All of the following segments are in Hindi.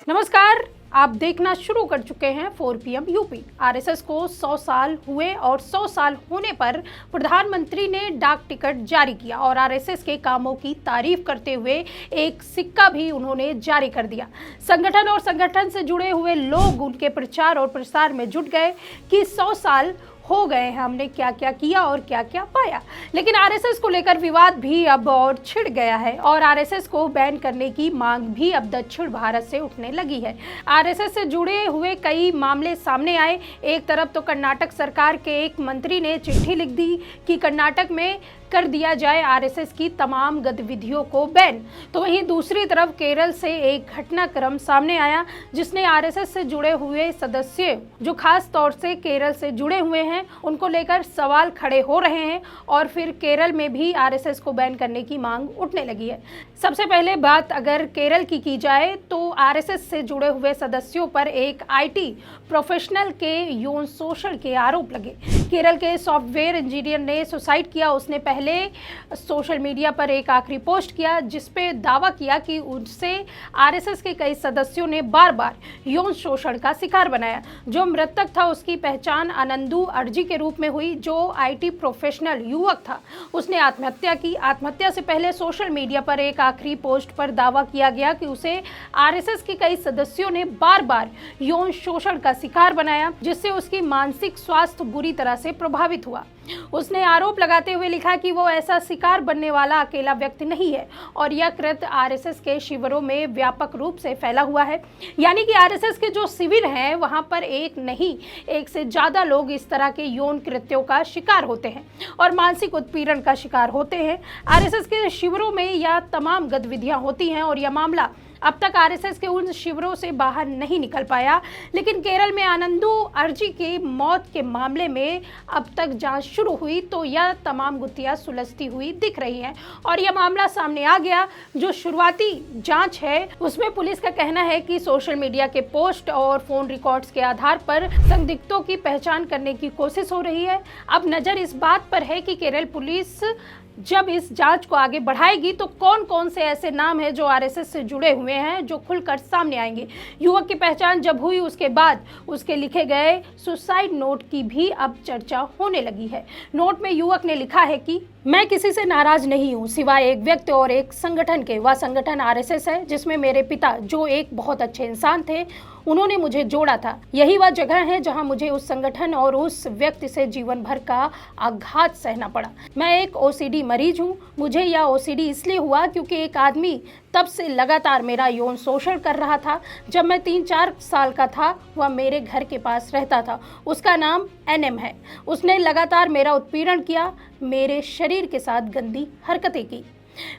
नमस्कार, आप देखना शुरू कर चुके हैं 4 PM यूपी। आरएसएस को 100 साल हुए और 100 साल होने पर प्रधानमंत्री ने डाक टिकट जारी किया और आरएसएस के कामों की तारीफ करते हुए एक सिक्का भी उन्होंने जारी कर दिया। संगठन और संगठन से जुड़े हुए लोग उनके प्रचार और प्रसार में जुट गए कि 100 साल हो गए हैं, हमने क्या क्या किया और क्या क्या पाया। लेकिन आरएसएस को लेकर विवाद भी अब और छिड़ गया है और आरएसएस को बैन करने की मांग भी अब दक्षिण भारत से उठने लगी है। आरएसएस से जुड़े हुए कई मामले सामने आए। एक तरफ तो कर्नाटक सरकार के एक मंत्री ने चिट्ठी लिख दी कि कर्नाटक में कर दिया जाए आरएसएस की तमाम गतिविधियों को बैन, तो वहीं दूसरी तरफ केरल से एक घटनाक्रम सामने आया जिसने आरएसएस से जुड़े हुए सदस्य जो खास तौर से केरल से जुड़े हुए हैं उनको लेकर सवाल खड़े हो रहे हैं और फिर केरल में भी आरएसएस को बैन करने की मांग उठने लगी है। सबसे पहले बात अगर केरल की जाए तो आरएसएस से जुड़े हुए सदस्यों पर एक आईटी प्रोफेशनल के यौन शोषण के आरोप लगे। केरल के सॉफ्टवेयर इंजीनियर ने सुसाइड किया। उसने पहले सोशल मीडिया पर एक आखिरी पोस्ट किया जिसपे दावा किया कि उनसे आरएसएस के कई सदस्यों ने बार बार यौन शोषण का शिकार बनाया। जो मृतक था उसकी पहचान आनंदू अर्जी के रूप में हुई, जो आईटी प्रोफेशनल युवक था। उसने आत्महत्या की। आत्महत्या से पहले सोशल मीडिया पर एक आखिरी पोस्ट पर दावा किया गया कि उसे आरएसएस के कई सदस्यों ने बार बार यौन शोषण का शिकार बनाया जिससे उसकी मानसिक स्वास्थ्य बुरी तरह से प्रभावित हुआ। उसने आरोप लगाते हुए लिखा कि वो ऐसा शिकार बनने वाला अकेला व्यक्ति नहीं है और यह कृत्य आरएसएस के शिविरों में व्यापक रूप से फैला हुआ है। यानी कि आरएसएस के जो शिविर हैं वहां पर एक नहीं, एक से ज्यादा लोग इस तरह के यौन कृत्यों का शिकार होते हैं और मानसिक उत्पीड़न का शिकार होते हैं। आरएसएस के शिविरों में यह तमाम गतिविधियां होती हैं और यह मामला अब तक आरएसएस के उन शिविरों से बाहर नहीं निकल पाया। लेकिन केरल में आनंदू अर्जी की मौत के मामले में अब तक जांच शुरू हुई तो यह तमाम गुत्थियां सुलझती हुई दिख रही हैं और यह मामला सामने आ गया। जो शुरुआती जांच है उसमें पुलिस का कहना है कि सोशल मीडिया के पोस्ट और फोन रिकॉर्ड्स के आधार पर संदिग्धों की पहचान करने की कोशिश हो रही है। अब नजर इस बात पर है कि केरल पुलिस जब इस जांच को आगे बढ़ाएगी तो कौन कौन से ऐसे नाम हैं जो आरएसएस से जुड़े हुए हैं जो खुलकर सामने आएंगे। युवक की पहचान जब हुई उसके बाद उसके लिखे गए सुसाइड नोट की भी अब चर्चा होने लगी है। नोट में युवक ने लिखा है कि मैं किसी से नाराज नहीं हूँ सिवाय एक व्यक्ति और एक संगठन के। वह संगठन आरएसएस है जिसमें मेरे पिता जो एक बहुत अच्छे इंसान थे उन्होंने मुझे जोड़ा था। यही वह जगह है जहां मुझे उस संगठन और उस व्यक्ति से जीवन भर का आघात सहना पड़ा। मैं एक ओसीडी मरीज हूं। मुझे यह ओसीडी इसलिए हुआ क्योंकि एक आदमी तब से लगातार मेरा यौन शोषण कर रहा था। जब मैं 3-4 साल का था वह मेरे घर के पास रहता था। उसका नाम एनएम है। उसने लगातार मेरा उत्पीड़न किया, मेरे शरीर के साथ गंदी हरकतें की।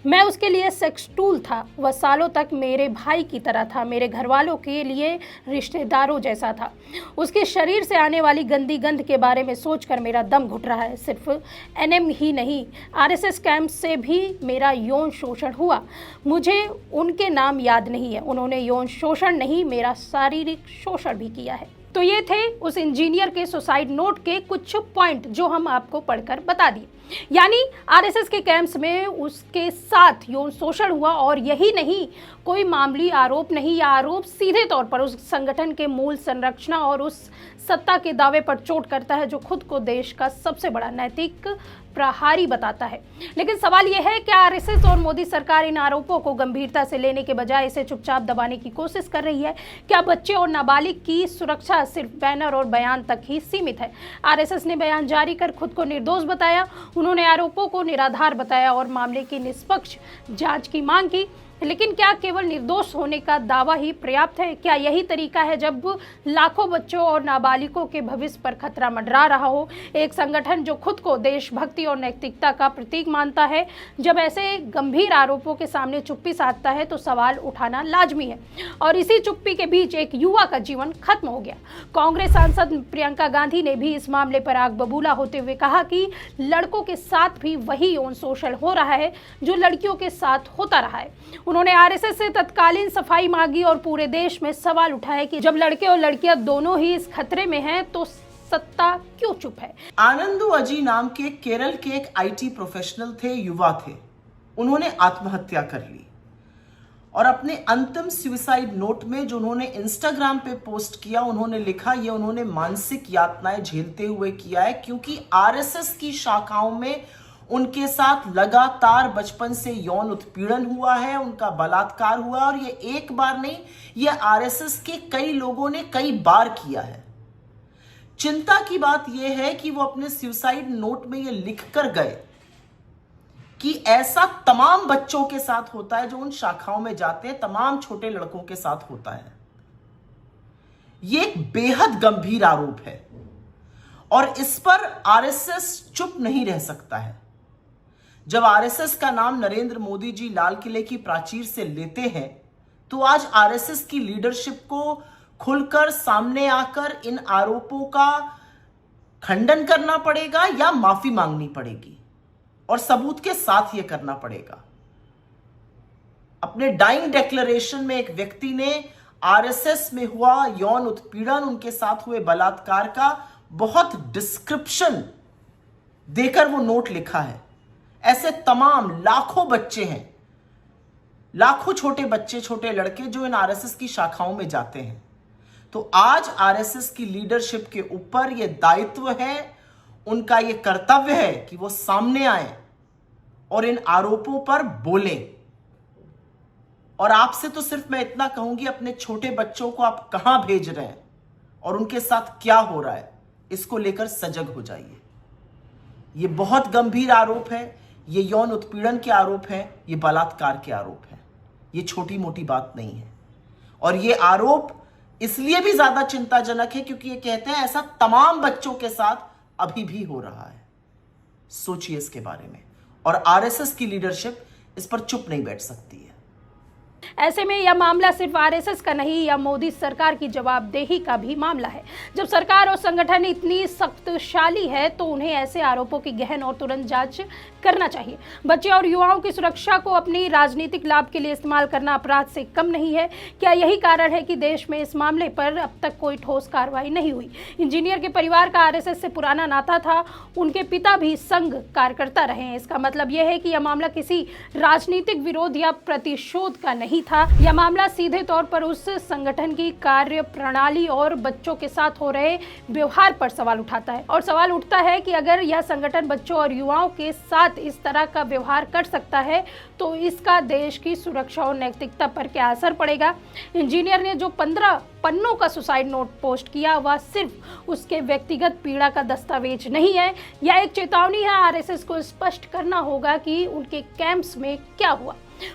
मैं उसके लिए सेक्स टूल था। वह सालों तक मेरे भाई की तरह था, मेरे घर वालों के लिए रिश्तेदारों जैसा था। उसके शरीर से आने वाली गंदी गंध के बारे में सोचकर मेरा दम घुट रहा है। सिर्फ एनएम ही नहीं, आरएसएस कैंप से भी मेरा यौन शोषण हुआ। मुझे उनके नाम याद नहीं है। उन्होंने यौन शोषण नहीं, मेरा शारीरिक शोषण भी किया है। तो ये थे उस इंजीनियर के सुसाइड नोट के कुछ पॉइंट जो हम आपको पढ़कर बता दिए। यानी आरएसएस के कैंप्स में उसके साथ यौन शोषण हुआ और यही नहीं, कोई मामूली आरोप नहीं, यह आरोप सीधे तौर पर उस संगठन के मूल संरचना और उस सत्ता के दावे पर चोट करता है जो खुद को देश का सबसे बड़ा नैतिक प्रहारी बताता है। लेकिन सवाल यह है कि आरएसएस और मोदी सरकार इन आरोपों को गंभीरता से लेने के बजाय इसे चुपचाप दबाने की कोशिश कर रही है। क्या बच्चे और नाबालिग की सुरक्षा सिर्फ बैनर और बयान तक ही सीमित है? आरएसएस ने बयान जारी कर खुद को निर्दोष बताया। उन्होंने आरोपों को निराधार बताया और मामले की निष्पक्ष जांच की मांग की। लेकिन क्या केवल निर्दोष होने का दावा ही पर्याप्त है? क्या यही तरीका है जब लाखों बच्चों और नाबालिगों के भविष्य पर खतरा मंडरा रहा हो? एक संगठन जो खुद को देशभक्ति और नैतिकता का प्रतीक मानता है, जब ऐसे गंभीर आरोपों के सामने चुप्पी साधता है तो सवाल उठाना लाजमी है। और इसी चुप्पी के बीच एक युवा का जीवन खत्म हो गया। कांग्रेस सांसद प्रियंका गांधी ने भी इस मामले पर आग बबूला होते हुए कहा कि लड़कों के साथ भी वही यौन शोषण हो रहा है जो लड़कियों के साथ होता रहा है। उन्होंने आरएसएस से तत्कालीन सफाई मांगी और पूरे देश में सवाल उठाया कि जब लड़के और लड़कियां दोनों ही इस खतरे में हैं तो सत्ता क्यों चुप है? आनंदू अजी नाम के केरल के एक आईटी प्रोफेशनल थे, युवा थे। उन्होंने आत्महत्या कर ली और अपने अंतिम सुसाइड नोट में जो उन्होंने इंस्टाग्राम पे पोस्ट किया, उन्होंने लिखा ये उन्होंने मानसिक यातनाएं झेलते हुए किया है, क्योंकि आरएसएस की शाखाओं में उनके साथ लगातार बचपन से यौन उत्पीड़न हुआ है, उनका बलात्कार हुआ, और ये एक बार नहीं, ये आरएसएस के कई लोगों ने कई बार किया है। चिंता की बात यह है कि वो अपने सुसाइड नोट में ये लिखकर गए कि ऐसा तमाम बच्चों के साथ होता है जो उन शाखाओं में जाते हैं, तमाम छोटे लड़कों के साथ होता है। यह एक बेहद गंभीर आरोप है और इस पर आरएसएस चुप नहीं रह सकता है। जब आरएसएस का नाम नरेंद्र मोदी जी लाल किले की प्राचीर से लेते हैं, तो आज आरएसएस की लीडरशिप को खुलकर सामने आकर इन आरोपों का खंडन करना पड़ेगा या माफी मांगनी पड़ेगी, और सबूत के साथ यह करना पड़ेगा। अपने डाइंग डिक्लेरेशन में एक व्यक्ति ने आरएसएस में हुआ यौन उत्पीड़न, उनके साथ हुए बलात्कार का बहुत डिस्क्रिप्शन देकर वो नोट लिखा है। ऐसे तमाम लाखों बच्चे हैं, लाखों छोटे बच्चे, छोटे लड़के जो इन आरएसएस की शाखाओं में जाते हैं। तो आज आरएसएस की लीडरशिप के ऊपर यह दायित्व है, उनका यह कर्तव्य है कि वो सामने आए और इन आरोपों पर बोलें। और आपसे तो सिर्फ मैं इतना कहूंगी, अपने छोटे बच्चों को आप कहां भेज रहे हैं और उनके साथ क्या हो रहा है, इसको लेकर सजग हो जाइए। ये बहुत गंभीर आरोप है, ये यौन उत्पीड़न के आरोप है, ये बलात्कार के आरोप है, ये छोटी मोटी बात नहीं है। और ये आरोप इसलिए भी ज्यादा चिंताजनक है क्योंकि ये कहते हैं ऐसा तमाम बच्चों के साथ अभी भी हो रहा है। सोचिए इसके बारे में, और आरएसएस की लीडरशिप इस पर चुप नहीं बैठ सकती है। ऐसे में यह मामला सिर्फ आरएसएस का नहीं, यह मोदी सरकार की जवाबदेही का भी मामला है। जब सरकार और संगठन इतनी शक्तिशाली है तो उन्हें ऐसे आरोपों की गहन और तुरंत जांच करना चाहिए। बच्चे और युवाओं की सुरक्षा को अपनी राजनीतिक लाभ के लिए इस्तेमाल करना अपराध से कम नहीं है। क्या यही कारण है कि देश में इस मामले पर अब तक कोई ठोस कार्रवाई नहीं हुई? इंजीनियर के परिवार का आरएसएस से पुराना नाता था, उनके पिता भी संघ कार्यकर्ता रहे हैं। इसका मतलब यह है कि यह मामला किसी राजनीतिक विरोध या प्रतिशोध का नहीं था। यह मामला सीधे तौर पर उस संगठन की कार्य प्रणाली और बच्चों के साथ हो रहे व्यवहार पर सवाल उठाता है। और सवाल उठता है कि अगर यह संगठन बच्चों और युवाओं के साथ इस तरह का व्यवहार कर सकता है तो इसका देश की सुरक्षा और नैतिकता पर क्या असर पड़ेगा? इंजीनियर ने जो 15 पन्नों का सुसाइड नोट पोस्ट किया, वह सिर्फ उसके व्यक्तिगत पीड़ा का दस्तावेज नहीं है, यह एक चेतावनी है। आरएसएस को स्पष्ट करना होगा कि उनके कैंप्स में क्या हुआ।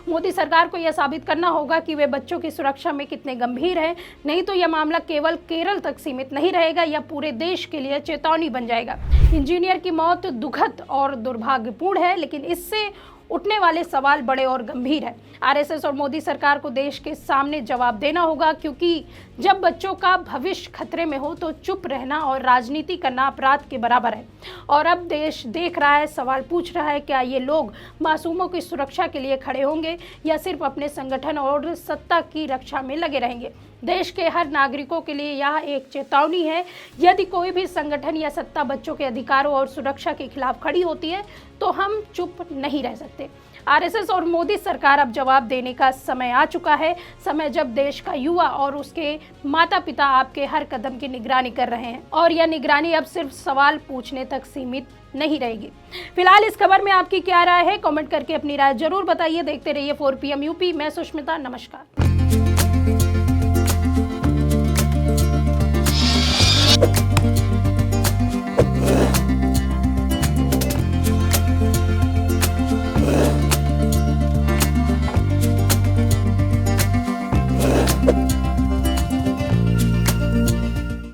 मोदी सरकार को यह साबित करना होगा कि वे बच्चों की सुरक्षा में कितने गंभीर हैं, नहीं तो यह मामला केवल केरल तक सीमित नहीं रहेगा, यह पूरे देश के लिए चेतावनी बन जाएगा। इंजीनियर की मौत दुखद और दुर्भाग्यपूर्ण है, लेकिन इससे उठने वाले सवाल बड़े और गंभीर है। आरएसएस और मोदी सरकार को देश के सामने जवाब देना होगा, क्योंकि जब बच्चों का भविष्य खतरे में हो तो चुप रहना और राजनीति करना अपराध के बराबर है। और अब देश देख रहा है, सवाल पूछ रहा है, क्या ये लोग मासूमों की सुरक्षा के लिए खड़े होंगे या सिर्फ अपने संगठन और सत्ता की रक्षा में लगे रहेंगे? देश के हर नागरिकों के लिए यह एक चेतावनी है। यदि कोई भी संगठन या सत्ता बच्चों के अधिकारों और सुरक्षा के खिलाफ खड़ी होती है तो हम चुप नहीं रह सकते। आरएसएस और मोदी सरकार, अब जवाब देने का समय आ चुका है। समय जब देश का युवा और उसके माता पिता आपके हर कदम की निगरानी कर रहे हैं, और यह निगरानी अब सिर्फ सवाल पूछने तक सीमित नहीं रहेगी। फिलहाल इस खबर में आपकी क्या राय है? कमेंट करके अपनी राय जरूर बताइए। देखते रहिए 4 PM यूपी। मैं सुष्मिता, नमस्कार।